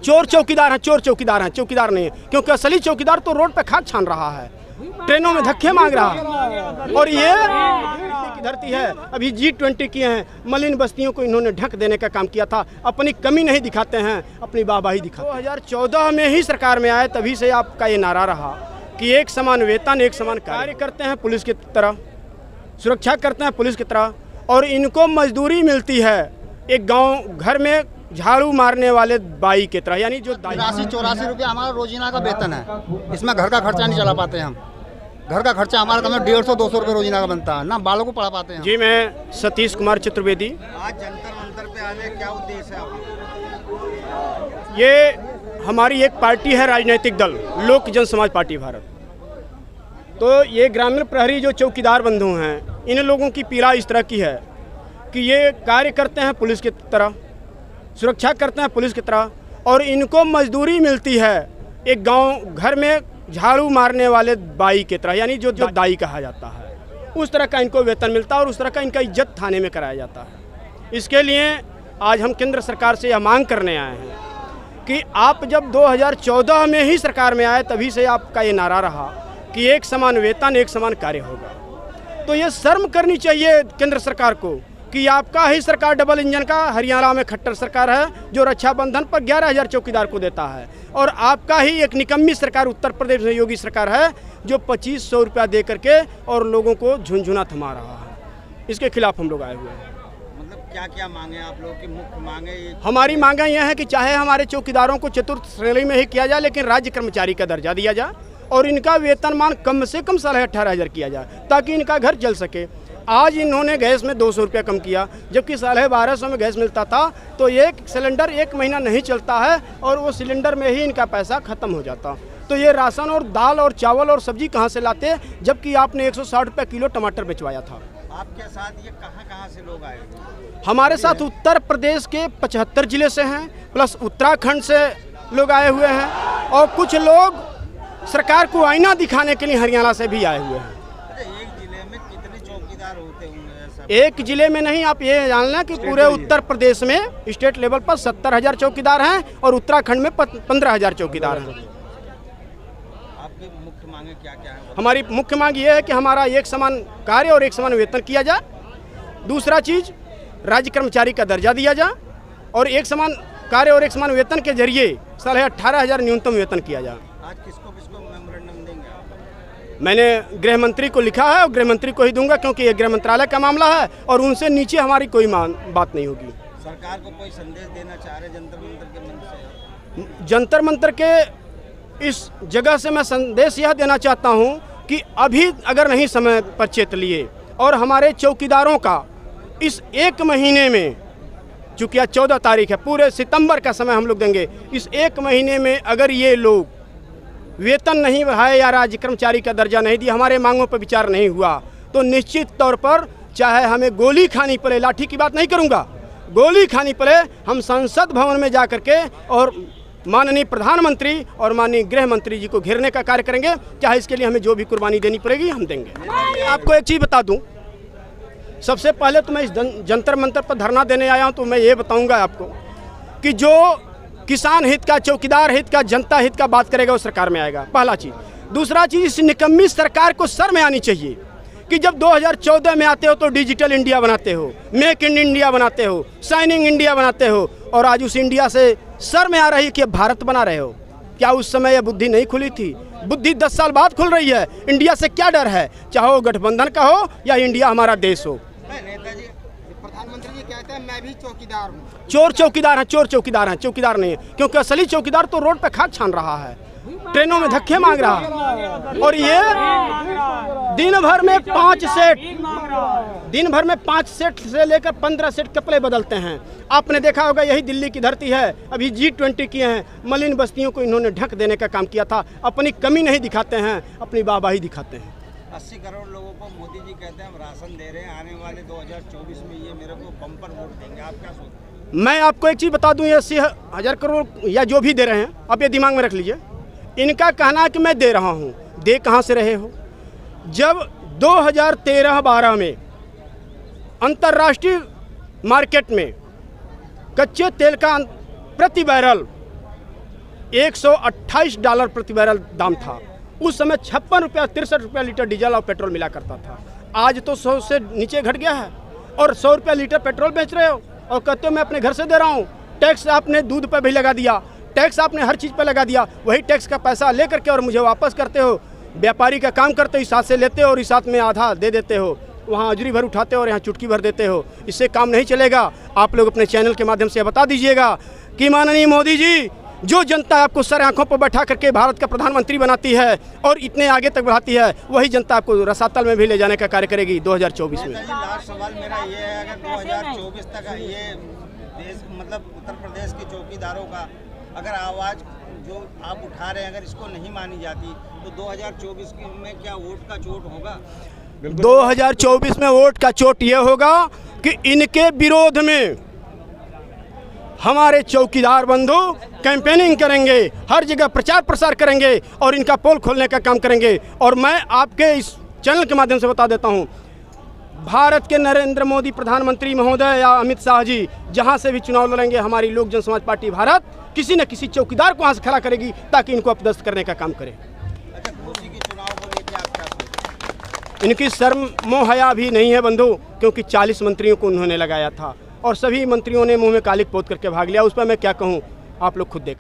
चोर चौकीदार हैं, चोर चौकीदार हैं, चौकीदार नहीं है, क्योंकि असली चौकीदार तो रोड पे खाक छान रहा है, ट्रेनों में धक्के मांग रहा है। और ये की धरती है, अभी G20 किए हैं, मलिन बस्तियों को इन्होंने ढक देने का काम किया था, अपनी कमी नहीं दिखाते हैं, अपनी वाहवाही दिखाते हैं। 2014 में ही सरकार में आए, तभी से आपका ये नारा रहा कि एक समान वेतन, एक समान कार्य करते हैं पुलिस की तरह, सुरक्षा करते हैं पुलिस की तरह, और इनको मजदूरी मिलती है एक गाँव घर में झाड़ू मारने वाले बाई की तरह, यानी जो 83-84 रुपया हमारा रोजीना का वेतन है। इसमें घर का खर्चा नहीं चला पाते हम। घर का खर्चा हमारा कम 150-200 रुपये रोजीना का बनता है, ना बालों को पढ़ा पाते हैं। जी, मैं सतीश कुमार चतुर्वेदी। आज जंतर मंतर पे आने क्या उद्देश्य है आपका? ये हमारी एक पार्टी है, राजनीतिक दल लोक जन समाज पार्टी भारत। तो ये ग्रामीण प्रहरी जो चौकीदार बंधु हैं, इन लोगों की पीड़ा इस तरह की है कि ये कार्य करते हैं पुलिस की तरह, सुरक्षा करते हैं पुलिस की तरह, और इनको मजदूरी मिलती है एक गांव घर में झाड़ू मारने वाले बाई की तरह, यानी जो दाई कहा जाता है, उस तरह का इनको वेतन मिलता है और उस तरह का इनका इज्जत थाने में कराया जाता है। इसके लिए आज हम केंद्र सरकार से यह मांग करने आए हैं कि आप जब 2014 में ही सरकार में आए, तभी से आपका ये नारा रहा कि एक समान वेतन, एक समान कार्य होगा। तो ये शर्म करनी चाहिए केंद्र सरकार को कि आपका ही सरकार डबल इंजन का हरियाणा में खट्टर सरकार है, जो रक्षाबंधन पर 11,000 चौकीदार को देता है, और आपका ही एक निकम्मी सरकार उत्तर प्रदेश में योगी सरकार है, जो 2500 रुपया दे करके और लोगों को झुनझुना थमा रहा है। इसके खिलाफ हम लोग आए हुए हैं। मतलब क्या क्या मांगे आप लोगों की मुख्य मांगे? हमारी मांगे यह है कि चाहे हमारे चौकीदारों को चतुर्थ श्रेणी में ही किया जाए, लेकिन राज्य कर्मचारी का दर्जा दिया जाए और इनका वेतनमान कम से कम 18,500 किया जाए, ताकि इनका घर चल सके। आज इन्होंने गैस में 200 रुपया कम किया, जबकि 1250 में गैस मिलता था, तो एक सिलेंडर 1 महीना नहीं चलता है और वो सिलेंडर में ही इनका पैसा ख़त्म हो जाता। तो ये राशन और दाल और चावल और सब्जी कहाँ से लाते, जबकि आपने 160 रुपये किलो टमाटर बेचवाया था। आपके साथ ये कहाँ से लोग आए? हमारे साथ उत्तर प्रदेश के 75 जिले से हैं, प्लस उत्तराखंड से लोग आए हुए हैं, और कुछ लोग सरकार को आईना दिखाने के लिए हरियाणा से भी आए हुए हैं। एक जिले में नहीं, आप ये जान लें कि पूरे उत्तर प्रदेश में स्टेट लेवल पर 70,000 चौकीदार हैं और उत्तराखंड में 15,000 चौकीदार हैं। आपकी मुख्य मांगे क्या क्या है? हमारी मुख्य मांग ये है कि हमारा एक समान कार्य और एक समान वेतन किया जाए। दूसरा चीज, राज्य कर्मचारी का दर्जा दिया जाए और एक समान कार्य और एक समान वेतन के जरिए 18,500 न्यूनतम वेतन किया जाए। आज किसको मेमोरेंडम देंगे आप? मैंने गृह मंत्री को लिखा है और गृह मंत्री को ही दूंगा, क्योंकि ये गृह मंत्रालय का मामला है और उनसे नीचे हमारी कोई बात नहीं होगी। सरकार को कोई संदेश देना चाह रहे जंतर मंतर के मंच से? जंतर मंतर के इस जगह से मैं संदेश यह देना चाहता हूं कि अभी अगर नहीं समय पर चेत लिए और हमारे चौकीदारों का इस 1 महीने में, चूँकि आज 14 तारीख है, पूरे सितंबर का समय हम लोग देंगे, इस 1 महीने में अगर ये लोग वेतन नहीं बढ़ाए या राज्य कर्मचारी का दर्जा नहीं दिया, हमारे मांगों पर विचार नहीं हुआ, तो निश्चित तौर पर चाहे हमें गोली खानी पड़े, लाठी की बात नहीं करूंगा, गोली खानी पड़े, हम संसद भवन में जा करके और माननीय प्रधानमंत्री और माननीय गृह मंत्री जी को घेरने का कार्य करेंगे। चाहे इसके लिए हमें जो भी कुर्बानी देनी पड़ेगी हम देंगे। आपको एक चीज़ बता दूं, सबसे पहले तो मैं इस जंतर मंतर पर धरना देने आया हूं, तो मैं ये बताऊंगा आपको कि जो किसान हित का, चौकीदार हित का, जनता हित का बात करेगा वो सरकार में आएगा, पहला चीज़। दूसरा चीज़, इस निकम्मी सरकार को शर्म आनी चाहिए कि जब 2014 में आते हो तो डिजिटल इंडिया बनाते हो, मेक इन इंडिया बनाते हो, शाइनिंग इंडिया बनाते हो, और आज उस इंडिया से शर्म आ रही है कि भारत बना रहे हो। क्या उस समय यह बुद्धि नहीं खुली थी? बुद्धि 10 साल बाद खुल रही है। इंडिया से क्या डर है, चाहे वो गठबंधन का हो या इंडिया हमारा देश हो। नेताजी, प्रधानमंत्री जी कहते हैं मैं भी चौकीदार हूँ। चोर चौकीदार हैं, चोर चौकीदार हैं, चौकीदार नहीं है, क्योंकि असली चौकीदार तो रोड पे खाक छान रहा है, ट्रेनों में धक्के मांग रहा है, और ये दिन भर में 5 सेट से लेकर 15 सेट कपड़े बदलते हैं। आपने देखा होगा, यही दिल्ली की धरती है, अभी G20 किए हैं, मलिन बस्तियों को इन्होंने ढक देने का काम किया था, अपनी कमी नहीं दिखाते हैं, अपनी वाहवाही दिखाते हैं। 80 करोड़ लोगों को मोदी जी कहते हैं हम राशन दे रहे हैं, आने वाले 2024 में ये मेरे को बम्पर वोट देंगे, आप क्या सोचते हैं? मैं आपको एक चीज़ बता दूं, ये 80,000 करोड़ या जो भी दे रहे हैं, आप ये दिमाग में रख लीजिए, इनका कहना है कि मैं दे रहा हूं, दे कहां से रहे हो? जब 2013-12 में अंतर्राष्ट्रीय मार्केट में कच्चे तेल का प्रति बैरल $128 प्रति बैरल दाम था। उस समय 56 रुपया 63 रुपया लीटर डीजल और पेट्रोल मिला करता था। आज तो 100 से नीचे घट गया है और 100 रुपया लीटर पेट्रोल बेच रहे हो और कहते हो मैं अपने घर से दे रहा हूँ। टैक्स आपने दूध पर भी लगा दिया, टैक्स आपने हर चीज़ पर लगा दिया। वही टैक्स का पैसा ले करके और मुझे वापस करते हो। व्यापारी का काम करते हो, इस हाथ से लेते हो और इस हाथ में आधा दे देते हो। वहाँ अजरी भर उठाते हो और यहाँ चुटकी भर देते हो। इससे काम नहीं चलेगा। आप लोग अपने चैनल के माध्यम से बता दीजिएगा कि माननीय मोदी जी, जो जनता आपको सर आंखों पर बैठा करके भारत का प्रधानमंत्री बनाती है और इतने आगे तक बढ़ाती है, वही जनता आपको रसातल में भी ले जाने का कार्य करेगी 2024 में। लास्ट सवाल मेरा ये है, अगर 2024 तक ये देश मतलब उत्तर प्रदेश के चौकीदारों का अगर आवाज़ जो आप उठा रहे हैं अगर इसको नहीं मानी जाती तो 2024 में क्या वोट का चोट होगा? 2024 में वोट का चोट ये होगा कि इनके विरोध में हमारे चौकीदार बंधु कैंपेनिंग करेंगे, हर जगह प्रचार प्रसार करेंगे और इनका पोल खोलने का काम करेंगे। और मैं आपके इस चैनल के माध्यम से बता देता हूं, भारत के नरेंद्र मोदी प्रधानमंत्री महोदय या अमित शाह जी जहां से भी चुनाव लड़ेंगे, हमारी लोक जनसमाज पार्टी भारत किसी न किसी चौकीदार को वहां से खड़ा करेगी ताकि इनको अपदस्थ करने का काम करे। अच्छा, घोसी के चुनाव को लेकर आप क्या सोचते हैं? इनकी शर्म मोह हया भी नहीं है बंधु, क्योंकि 40 मंत्रियों को उन्होंने लगाया था और सभी मंत्रियों ने मुंह में कालिक पोत करके भाग लिया। उस पर मैं क्या कहूँ, आप लोग खुद देख।